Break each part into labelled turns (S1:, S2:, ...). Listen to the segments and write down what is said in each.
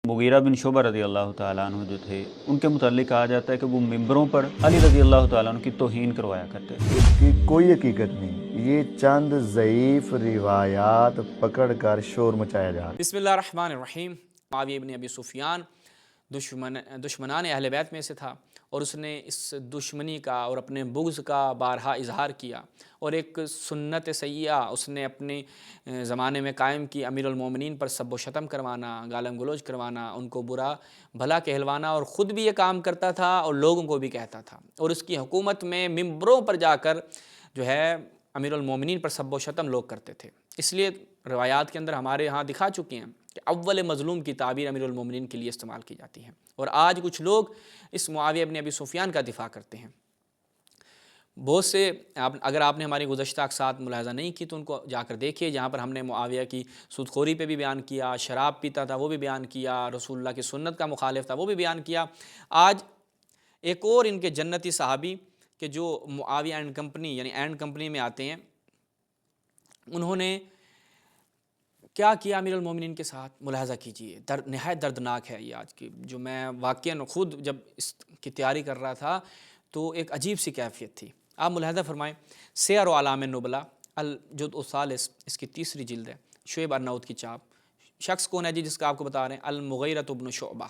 S1: مغیرہ بن شعبہ رضی اللہ تعالیٰ عنہ جو تھے، ان کے متعلق کہا جاتا ہے کہ وہ ممبروں پر علی رضی اللہ تعالیٰ عنہ کی توہین کروایا کرتے تھے۔
S2: اس کی کوئی حقیقت نہیں، یہ چند ضعیف روایات پکڑ کر شور مچایا جا رہا ہے۔
S3: بسم اللہ الرحمن الرحیم۔ معاویہ بن ابی سفیان دشمنان اہل بیت میں سے تھا، اور اس نے اس دشمنی کا اور اپنے بغض کا بارہا اظہار کیا، اور ایک سنت سیئہ اس نے اپنے زمانے میں قائم کی، امیر المومنین پر سب و شتم کروانا، گالم گلوچ کروانا، ان کو برا بھلا کہلوانا، اور خود بھی یہ کام کرتا تھا اور لوگوں کو بھی کہتا تھا، اور اس کی حکومت میں ممبروں پر جا کر جو ہے امیر المومنین پر سب و شتم لوگ کرتے تھے۔ اس لیے روایات کے اندر ہمارے ہاں دکھا چکی ہیں کہ اول مظلوم کی تعبیر امیر المومنین کے لیے استعمال کی جاتی ہے، اور آج کچھ لوگ اس معاویہ بن ابی سفیان کا دفاع کرتے ہیں۔ بہت سے اگر آپ نے ہماری گزشتہ اقساط ملاحظہ نہیں کی تو ان کو جا کر دیکھیے، جہاں پر ہم نے معاویہ کی سود خوری پہ بھی بیان کیا، شراب پیتا تھا وہ بھی بیان کیا، رسول اللہ کی سنت کا مخالف تھا وہ بھی بیان کیا۔ آج ایک اور ان کے جنتی صحابی کہ جو معاویہ اینڈ کمپنی یعنی اینڈ کمپنی میں آتے ہیں، انہوں نے کیا کیا امیر المومنین کے ساتھ، ملاحظہ کیجئے۔ نہایت دردناک ہے یہ آج کی، جو میں واقعاً خود جب اس کی تیاری کر رہا تھا تو ایک عجیب سی کیفیت تھی۔ آپ ملاحظہ فرمائیں، سیر و اعلام النبلاء الجزء الثالث، اس کی 3 جلد ہے، شعیب ارناؤت کی چاپ۔ شخص کون ہے جی جس کا آپ کو بتا رہے ہیں؟ المغیرۃ بن شعبہ۔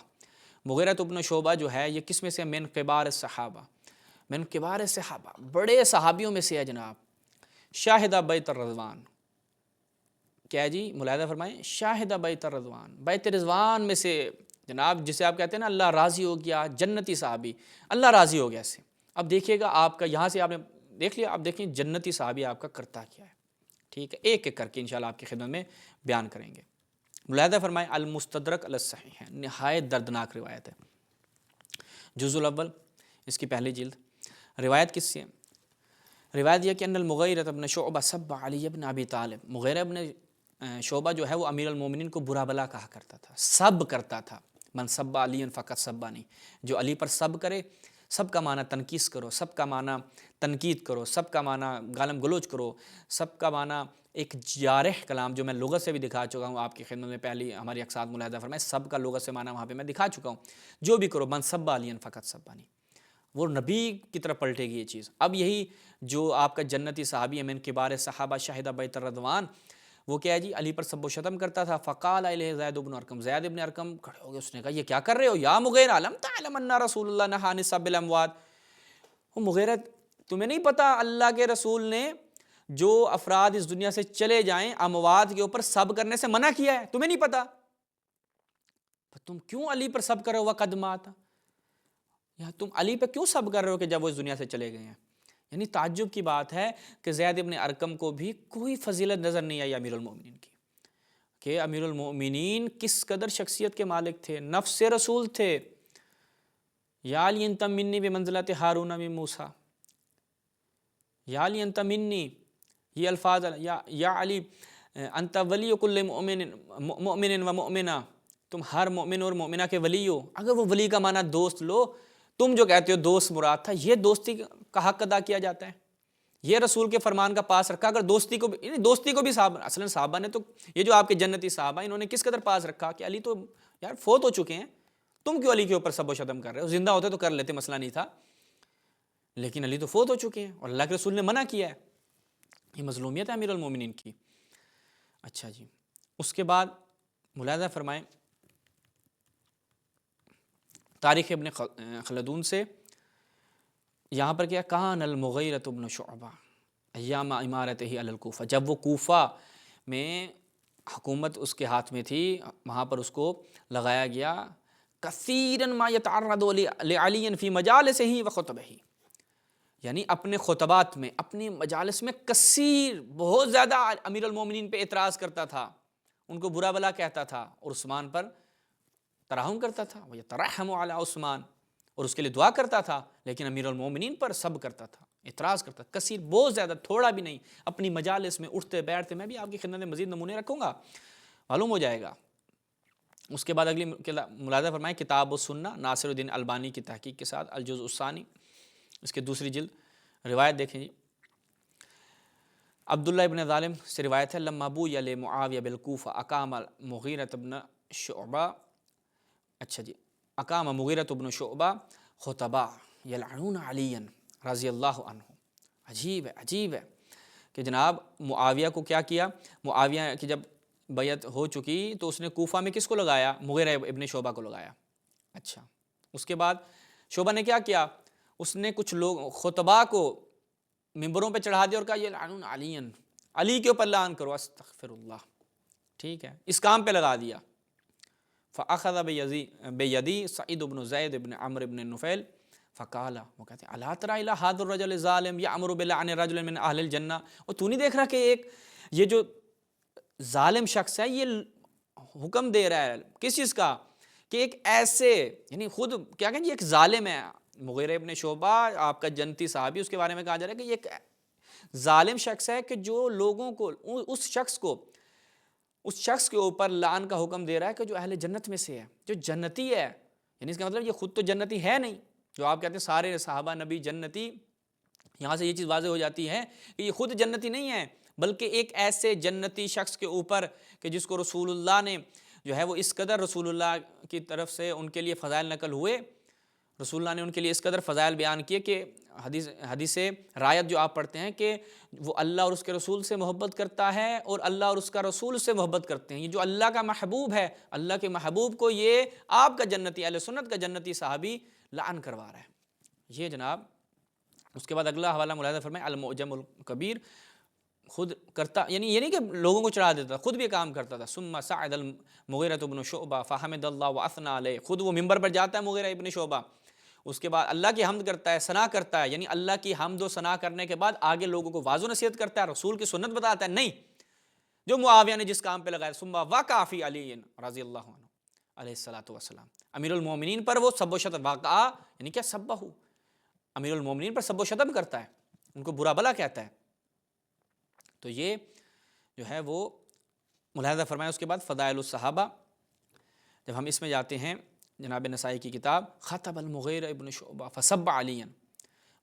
S3: مغیرۃ بن شعبہ جو ہے یہ کس میں سے؟ من کبار الصحابہ، من کبار الصحابہ، بڑے صحابیوں میں سے ہے جناب۔ شاہدہ بیت الرضوان، کیا ہے جی؟ ملاحظہ فرمائیں، شاہدہ بیت الرضوان، بیت رضوان میں سے جناب، جسے آپ کہتے ہیں نا اللہ راضی ہو گیا، جنتی صحابی، اللہ راضی ہو گیا اس سے۔ اب دیکھیے گا آپ کا یہاں سے آپ نے دیکھ لیا، اب دیکھیں جنتی صحابی آپ کا کرتا کیا ہے، ٹھیک ہے؟ ایک ایک کر کے انشاءاللہ آپ کی خدمت میں بیان کریں گے۔ ملاحظہ فرمائیں، المستدرک علی الصحیح ہے، نہایت دردناک روایت ہے، جزء الاول، اس کی 1 جلد۔ روایت کس سے؟ روایت یہ کہ ان المغیرۃ بن شعبہ سب علی بن ابی طالب، مغیرہ بن شعبہ جو ہے وہ امیر المومنین کو برا بلا کہا کرتا تھا، سب کرتا تھا۔ من سب علی فقط سبانی، جو علی پر سب کرے، سب کا معنی تنقیص کرو، سب کا معنی تنقید کرو، سب کا معنی گالم گلوچ کرو، سب کا معنی ایک جارح کلام جو میں لغت سے بھی دکھا چکا ہوں آپ کی خدمت میں، پہلی ہماری اقساط ملاحظہ فرمائے، سب کا لغت سے معنی وہاں پہ میں دکھا چکا ہوں، جو بھی کرو، من سب علی فقط سبانی، وہ نبی کی طرف پلٹے گی یہ چیز۔ اب یہی جو آپ کا جنتی صحابی ہے من کبار صحابہ شاہدہ بیت الرضوان، وہ کیا ہے جی؟ علی پر سب و شتم کرتا تھا۔ فقال الیہ زید بن ارقم، زید بن ارقم کھڑے ہو گئے، اس نے کہا یہ کیا کر رہے ہو یا مغیرہ، لم تعلم ان رسول اللہ نہی عن سب الاموات، وہ مغیرہ تمہیں نہیں پتا اللہ کے رسول نے جو افراد اس دنیا سے چلے جائیں اموات کے اوپر سب کرنے سے منع کیا ہے، تمہیں نہیں پتا؟ تم کیوں علی پر سب کر رہے ہو وقد مات، یا تم علی پہ کیوں سب کر رہے ہو کہ جب وہ اس دنیا سے چلے گئے ہیں؟ یعنی تعجب کی بات ہے کہ زید ابن ارقم کو بھی کوئی فضیلت نظر نہیں آئی امیر المومنین کی، کہ امیر المومنین کس قدر شخصیت کے مالک تھے، نفس رسول تھے۔ یا علی انت منی بمنزلت ہارون من موسیٰ، یا علی انت منی، یہ الفاظ، یا علی انت ولی کل مؤمن و مؤمنہ، تم ہر مومن اور مومنہ کے ولی ہو۔ اگر وہ ولی کا معنی دوست لو، تم جو کہتے ہو دوست مراد تھا، یہ دوستی کا حق ادا کیا جاتا ہے، یہ رسول کے فرمان کا پاس رکھا۔ اگر دوستی کو بھی، دوستی کو بھی صحابہ، اصلاً صحابہ نے تو یہ جو آپ کے جنتی صحابہ انہوں نے کس قدر پاس رکھا کہ علی تو یار فوت ہو چکے ہیں، تم کیوں علی کے اوپر سب و شتم کر رہے ہو؟ زندہ ہوتے تو کر لیتے، مسئلہ نہیں تھا، لیکن علی تو فوت ہو چکے ہیں اور اللہ کے رسول نے منع کیا ہے، یہ مظلومیت ہے امیر المومنین کی۔ اچھا جی، اس کے بعد ملاحظہ فرمائیں تاریخ ابن خلدون سے، یہاں پر کیا کان المغیرۃ بن شعبہ ایام امارتہ علی الکوفہ، جب وہ کوفہ میں حکومت اس کے ہاتھ میں تھی، وہاں پر اس کو لگایا گیا، کثیرا ما یتعرض لعلی فی مجالسہ و خطبہ، یعنی اپنے خطبات میں، اپنی مجالس میں کثیر، بہت زیادہ امیر المومنین پہ اعتراض کرتا تھا، ان کو برا بلا کہتا تھا، اور عثمان پر ترحم کرتا تھا، وہ یترحم علی عثمان، اور اس کے لیے دعا کرتا تھا، لیکن امیر المومنین پر سب کرتا تھا، اعتراض کرتا تھا، کثیر، بہت زیادہ، تھوڑا بھی نہیں، اپنی مجالس میں اٹھتے بیٹھتے، میں بھی آپ کی خدمت میں مزید نمونے رکھوں گا، معلوم ہو جائے گا۔ اس کے بعد اگلی ملاحظہ فرمائیں کتاب السنہ، ناصر الدین البانی کی تحقیق کے ساتھ، الجزء الثانی، اس کے 2 جلد۔ روایت دیکھیں جی، عبداللہ ابن ظالم سے روایت ہے، لما بوئی معاویہ بالکوفہ اقام مغیرۃ بن شعبہ اچھا جی، اقام مغیرۃ بن شعبہ خطبہ یلعنون علی رضی اللہ عنہ. عجیب ہے، عجیب ہے کہ جناب معاویہ کو کیا کیا، معاویہ کی جب بیعت ہو چکی تو اس نے کوفہ میں کس کو لگایا؟ مغیرہ ابن شعبہ کو لگایا. اچھا، اس کے بعد شعبہ نے کیا کیا، اس نے کچھ لوگ خطبہ کو ممبروں پہ چڑھا دیا اور کہا یہ لعنون علی، علی کے اوپر لعن کرو. استغفر اللہ. ٹھیک ہے، اس کام پہ لگا دیا. فاخذ بیدی سعید بن زید بن عمرو بن نفیل فقال، وہ کہتے ہیں الا تری الی ھذا الرجل الظالم یامر بلعن رجل من اہل الجنہ. اور تو نہیں دیکھ رہا کہ ایک یہ جو ظالم شخص ہے یہ حکم دے رہا ہے کس چیز کا، کہ ایک ایسے، یعنی خود کیا کہیں یہ ایک ظالم ہے. مغیرہ ابن شعبہ آپ کا جنتی صحابی، اس کے بارے میں کہا جا رہا ہے کہ یہ ایک ظالم شخص ہے کہ جو لوگوں کو اس شخص کے اوپر لعن کا حکم دے رہا ہے کہ جو اہل جنت میں سے ہے، جو جنتی ہے. یعنی اس کا مطلب یہ خود تو جنتی ہے نہیں، جو آپ کہتے ہیں سارے صحابہ نبی جنتی، یہاں سے یہ چیز واضح ہو جاتی ہے کہ یہ خود جنتی نہیں ہے، بلکہ ایک ایسے جنتی شخص کے اوپر کہ جس کو رسول اللہ نے جو ہے وہ اس قدر رسول اللہ کی طرف سے ان کے لیے فضائل نقل ہوئے، رسول اللہ نے ان کے لیے اس قدر فضائل بیان کیے کہ حدیث رایت جو آپ پڑھتے ہیں کہ وہ اللہ اور اس کے رسول سے محبت کرتا ہے اور اللہ اور اس کا رسول سے محبت کرتے ہیں. یہ جو اللہ کا محبوب ہے، اللہ کے محبوب کو یہ آپ کا جنتی، اہل سنت کا جنتی صحابی لعن کروا رہا ہے. یہ جناب اس کے بعد اگلا حوالہ ملاحظہ فرمائیں المعجم الکبیر. خود کرتا، یعنی یہ نہیں کہ لوگوں کو چڑھا دیتا، خود بھی کام کرتا تھا. ثم صعد المغیرۃ بن شعبہ فحمد اللہ واثنى علیہ. خود وہ ممبر پر جاتا ہے مغیرہ ابن شعبہ، اس کے بعد اللہ کی حمد کرتا ہے، ثنا کرتا ہے. یعنی اللہ کی حمد و ثنا کرنے کے بعد آگے لوگوں کو واضح نصیحت کرتا ہے، رسول کی سنت بتاتا ہے. نہیں، جو معاویہ نے جس کام پہ لگایا، ثم وقع فی علی رضی اللہ عنہ علیہ الصلوۃ والسلام، امیر المومنین پر وہ سب و شتم واقع، یعنی کیا سبہ، امیر المومنین پر سب و شتم کرتا ہے، ان کو برا بلا کہتا ہے. تو یہ جو ہے وہ ملاحظہ فرمایا. اس کے بعد فضائل الصحابہ، جب ہم اس میں جاتے ہیں جناب نسائی کی کتاب، خطب المغیرہ ابن شعبہ فسب علی.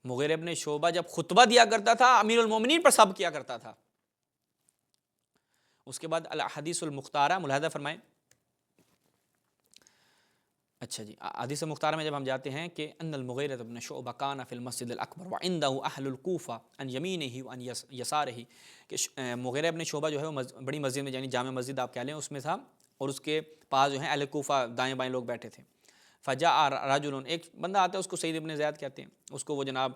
S3: مغیرہ ابن شعبہ جب خطبہ دیا کرتا تھا امیر المومنین پر سب کیا کرتا تھا. اس کے بعد الحدیث المختارہ، ملاحظہ فرمائیں. اچھا جی، حدیث مختارہ میں جب ہم جاتے ہیں کہ ان المغیرہ بن شعبہ کان فی المسجد الاکبر وعنده اہل الکوفہ عن یمینہ وعن یسارہ، کہ مغیرہ ابن شعبہ جو ہے وہ بڑی مسجد میں، یعنی جامع مسجد آپ کہہ لیں، اس میں تھا، اور اس کے پاس جو ہیں اہل کوفہ دائیں بائیں لوگ بیٹھے تھے. فجاء رجل، ایک بندہ آتا ہے، اس کو سعید ابن زیاد کہتے ہیں، اس کو وہ جناب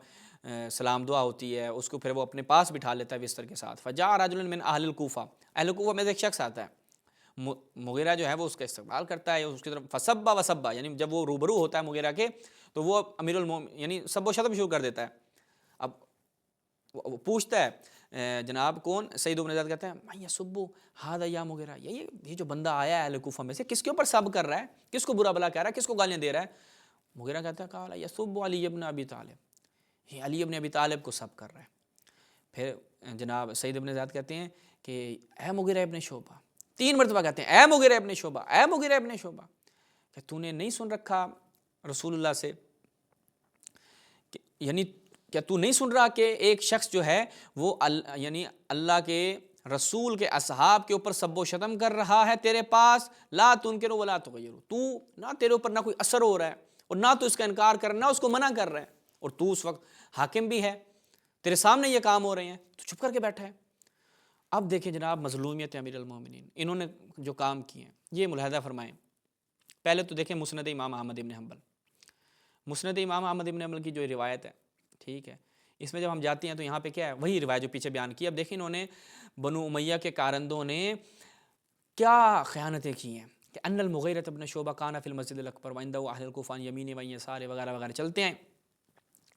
S3: سلام دعا ہوتی ہے، اس کو پھر وہ اپنے پاس بٹھا لیتا ہے بستر کے ساتھ. فجاء رجل من اہل الکوفہ، اہل کوفہ میں سے ایک شخص آتا ہے، مغیرہ جو ہے وہ اس کا استقبال کرتا ہے، اس کی طرف فسبا وسبا، یعنی جب وہ روبرو ہوتا ہے مغیرہ کے تو وہ امیر المومنین یعنی سب و شتم شروع کر دیتا ہے. اب وہ پوچھتا ہے جناب کون؟ سعید بن زید کہتے ہیں میں یسبو ھذا یا مغیرہ، یہ جو بندہ آیا ہے اہل کوفہ میں سے، کس کے اوپر سب کر رہا ہے، کس کو برا بلا کہہ رہا ہے، کس کو گالیاں دے رہا ہے؟ مغیرہ کہتا ہے قال یسب علی ابن ابی طالب، یہ علی ابن ابی طالب کو سب کر رہا ہے. پھر جناب سعید بن زید کہتے ہیں کہ اے مغیرہ ابن شعبہ، 3 مرتبہ کہتے ہیں اے مغیرہ ابن شعبہ، اے مغیرہ ابن شعبہ، کہ تو نے نہیں سن رکھا رسول اللہ سے، یعنی کیا تو نہیں سن رہا کہ ایک شخص جو ہے وہ یعنی اللہ کے رسول کے اصحاب کے اوپر سب و شتم کر رہا ہے تیرے پاس، لا تنکروا ولا تغیروا، تو نہ تیرے اوپر نہ کوئی اثر ہو رہا ہے اور نہ تو اس کا انکار کر رہا ہے، نہ اس کو منع کر رہا ہے، اور تو اس وقت حاکم بھی ہے، تیرے سامنے یہ کام ہو رہے ہیں، تو چپ کر کے بیٹھا ہے. اب دیکھیں جناب مظلومیت امیر المومنین، انہوں نے جو کام کیے ہیں یہ ملاحظہ فرمائیں. پہلے تو دیکھیں مسند امام احمد بن حنبل، مسند امام احمد بن حنبل کی جو روایت ہے، ٹھیک ہے، اس میں جب ہم جاتے ہیں تو یہاں پہ کیا ہے، وہی روایت جو پیچھے بیان کی. اب دیکھیں انہوں نے بنو امیہ کے کارندوں نے کیا خیانتیں کی ہیں کہ ان المغیرۃ بن شعبہ کان فی المسجد الاکبر وعنده اہل الکوفہ عن یمینہ وعن یسارہ وغیرہ وغیرہ چلتے ہیں.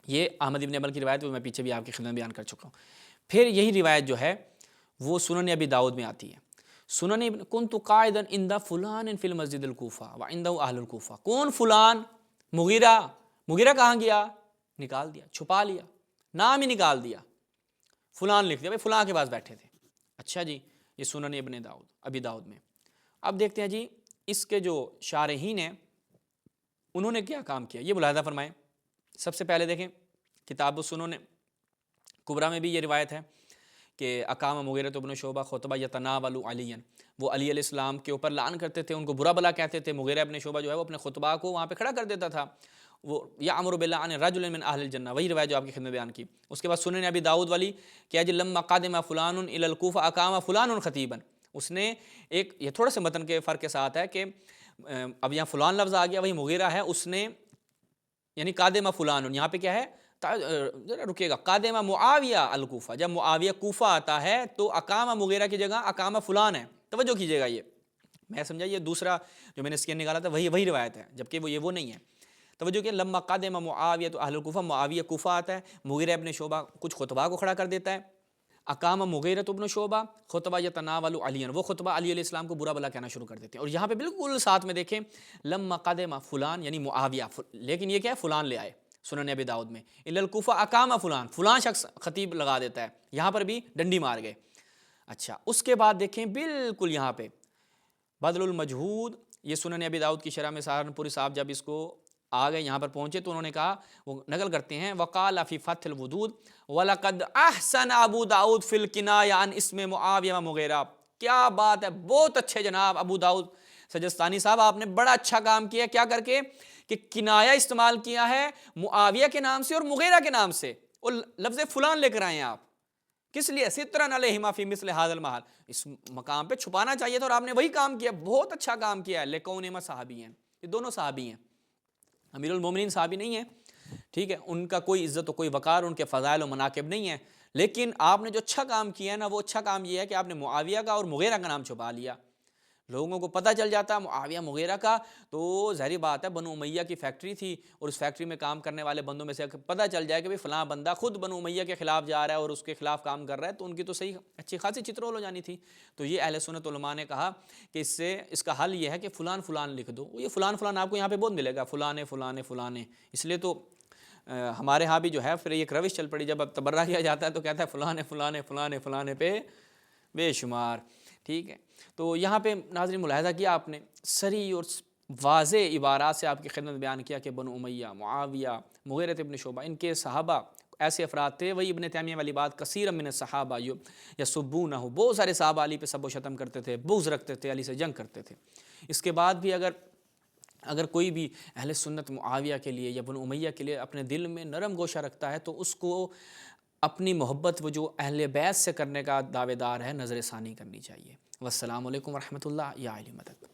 S3: یہ احمد بن حنبل کی روایت میں پیچھے بھی آپ کی خدمت بیان کر چکا ہوں. پھر یہی روایت جو ہے وہ سنن ابی داؤد میں آتی ہے. سنن کنت قاعدا عند فلان فی المسجد الکوفہ وعنده اہل الکوفہ. کون فلان؟ مغیرہ کہاں گیا؟ نکال دیا، چھپا لیا، نام ہی نکال دیا، فلان لکھ دیا، بھائی فلاں کے پاس بیٹھے تھے. اچھا جی، یہ سنن ابن داؤد ابی داؤد میں. اب دیکھتے ہیں جی اس کے جو شارحین ہیں انہوں نے کیا کام کیا، یہ ملاحظہ فرمائیں. سب سے پہلے دیکھیں کتاب السنن کبریٰ میں بھی یہ روایت ہے کہ اقام مغیرۃ بن شعبہ خطبہ یتناول علی، وہ علی علیہ السلام کے اوپر لعن کرتے تھے، ان کو برا بلا کہتے تھے۔ مغیرہ ابن شعبہ جو ہے وہ اپنے خطبہ کو وہاں پہ کھڑا کر دیتا تھا، وہ یامر باللعن رجل من اہل الجنہ، وہی روایت جو آپ کی خدمت بیان کی۔ اس کے بعد سنن ابی داؤد والی کہ اج لما قادم فلان الی الکوفہ اقام فلان خطیبا، اس نے ایک، یہ تھوڑا سے متن کے فرق کے ساتھ ہے کہ اب یہاں فلان لفظ آ گیا، وہی مغیرہ ہے، اس نے یعنی قادم فلان، یہاں پہ کیا ہے، ذرا رکیے گا، قادم معاویہ الکوفہ، جب معاویہ کوفہ آتا ہے تو اقام مغیرہ کی جگہ اقام فلان ہے، توجہ کیجیے گا، یہ میں سمجھا یہ دوسرا جو میں نے اسکین نکالا تھا وہی روایت ہے، جبکہ وہ نہیں ہے۔ توجہ کہ لما قادم معاویہ تو اہل الکوفہ، معاویہ کوفہ آتا ہے، مغیرہ ابن شعبہ کچھ خطبہ کو کھڑا کر دیتا ہے، اقام مغیرۃ ابن شعبہ خطبہ یتناول علی، وہ خطبہ علی علیہ السلام کو برا بلا کہنا شروع کر دیتے ہیں۔ اور یہاں پہ بالکل ساتھ میں دیکھیں لما قادم فلان یعنی معاویہ، لیکن یہ کیا ہے، فلان لے آئے سنن ابی داؤد میں، الی الکوفہ اقام فلان، فلان شخص خطیب لگا دیتا ہے، یہاں پر بھی ڈنڈی مار گئے۔ اچھا، اس کے بعد دیکھیں بالکل یہاں پہ بذل المجہود، یہ سنن ابی داؤد کی شرح میں سہارنپوری صاحب جب اس کو آ گئے یہاں پر پہنچے تو انہوں نے کہا، وہ نقل کرتے ہیں، وقال فی فتح الودود وَلَقَدْ أَحْسَنَ ابو داؤد فی الکنایہ عن اسم معاویہ و مغیرہ، کیا بات ہے، بہت اچھے جناب ابو داؤد سجستانی صاحب، آپ نے بڑا اچھا کام کیا، کیا کر کے کہ کنایہ استعمال کیا ہے معاویہ کے نام سے اور مغیرہ کے نام سے، اور لفظ فلان لے کر آئے ہیں آپ، کس لیے، سترن علیہما فی مثل ھذا المحل، اس مقام پہ چھپانا چاہیے تھا، اور آپ نے وہی کام کیا، بہت اچھا کام کیا ہے، لکونہما صحابی ہیں، یہ دونوں صحابی ہیں، امیر المومنین صحابی نہیں ہیں، ٹھیک ہے، ان کا کوئی عزت و کوئی وقار، ان کے فضائل و مناقب نہیں ہیں، لیکن آپ نے جو اچھا کام کیا ہے نا، وہ اچھا کام یہ ہے کہ آپ نے معاویہ کا اور مغیرہ کا نام چھپا لیا، لوگوں کو پتہ چل جاتا معاویہ مغیرہ کا، تو ظاہری بات ہے بنو امیہ کی فیکٹری تھی، اور اس فیکٹری میں کام کرنے والے بندوں میں سے پتہ چل جائے کہ بھئی فلاں بندہ خود بنو امیہ کے خلاف جا رہا ہے اور اس کے خلاف کام کر رہا ہے، تو ان کی تو صحیح اچھی خاصی چترول ہو جانی تھی۔ تو یہ اہل سنت علماء نے کہا کہ اس کا حل یہ ہے کہ فلان فلان لکھ دو، یہ فلان فلان آپ کو یہاں پہ بہت ملے گا، فلانے فلانے فلانے، اس لیے تو ہمارے ہاں بھی جو ہے پھر ایک روش چل پڑی، جب اب تبرہ کیا جاتا ہے تو کہتا ہے فلانے فلانے فلانے فلانے پہ بے شمار، ٹھیک ہے۔ تو یہاں پہ ناظرین ملاحظہ کیا آپ نے، صریح اور واضح عبارات سے آپ کی خدمت بیان کیا کہ بنو امیہ، معاویہ، مغیرۃ ابن شعبہ، ان کے صحابہ ایسے افراد تھے، وہی ابن تیمیہ والی بات، کثیر من الصحابہ یسبونہ، بہت سارے صحابہ علی پہ سب و شتم کرتے تھے، بغض رکھتے تھے، علی سے جنگ کرتے تھے۔ اس کے بعد بھی اگر کوئی بھی اہل سنت معاویہ کے لیے یا بنو امیہ کے لیے اپنے دل میں نرم گوشہ رکھتا ہے تو اس کو اپنی محبت وہ جو اہل بیت سے کرنے کا دعوے دار ہے نظر ثانی کرنی چاہیے۔ والسلام علیکم ورحمۃ اللہ یا علی مدد۔